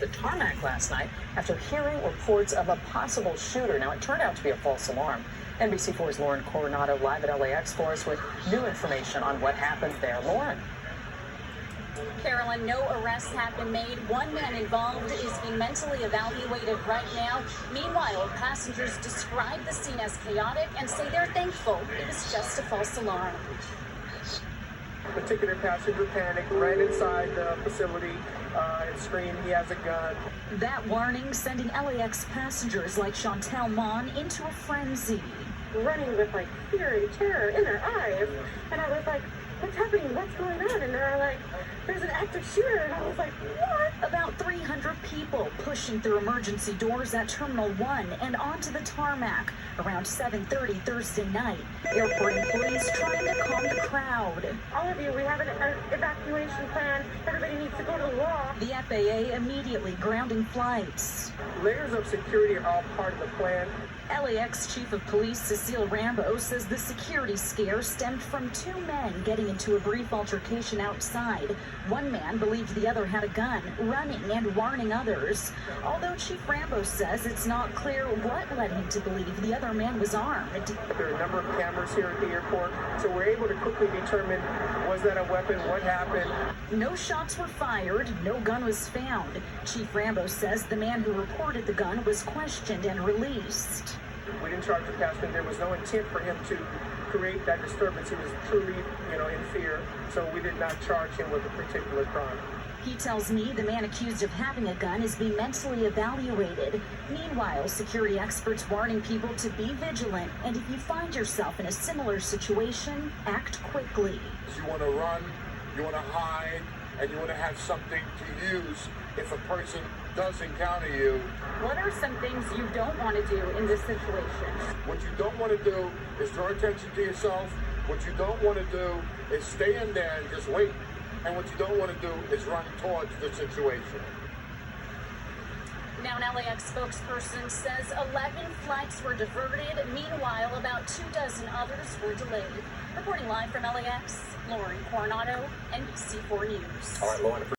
the tarmac last night after hearing reports of a possible shooter. Now, it turned out to be a false alarm. NBC4's Lauren Coronado live at LAX for us with new information on what happened there. Lauren. Carolyn, no arrests have been made. One man involved is being mentally evaluated right now. Meanwhile, passengers describe the scene as chaotic and say they're thankful it was just a false alarm. The ticketed passenger panicked, ran inside the facility and screamed he has a gun. That warning sending LAX passengers like Chantel Mon into a frenzy. Running with like fear and terror in their eyes. And I was like, what's happening? What's going on? And they're like, there's an active shooter. And I was like, what? About 300 people pushing through emergency doors at Terminal 1 and onto the tarmac around 7:30 Thursday night. Airport employees trying to calm the crowd. All of you, we have an evacuation plan. Everybody needs to go to law. The FAA immediately grounding flights. Layers of security are all part of the plan. LAX Chief of Police Cecile Rambo says the security scare stemmed from two men getting into a brief altercation outside. One man believed the other had a gun, running and warning others. Although Chief Rambo says it's not clear what led him to believe the other man was armed. There are a number of cameras here at the airport, so we're able to quickly determine, was that a weapon, what happened. No shots were fired, no gun was found. Chief Rambo says the man who reported the gun was questioned and released. We didn't charge the passenger. There was no intent for him to create that disturbance. He was truly, in fear, so we did not charge him with a particular crime. He tells me the man accused of having a gun is being mentally evaluated. Meanwhile, security experts warning people to be vigilant, and if you find yourself in a similar situation, act quickly. You want to run, you want to hide, and you want to have something to use if a person does encounter you. What are some things you don't want to do in this situation? What you don't want to do is draw attention to yourself. What you don't want to do is stay in there and just wait. And what you don't want to do is run towards the situation. Now, an LAX spokesperson says 11 flights were diverted. Meanwhile, about 24 others were delayed. Reporting live from LAX, Lauren Coronado, NBC4 News. All right, Lauren.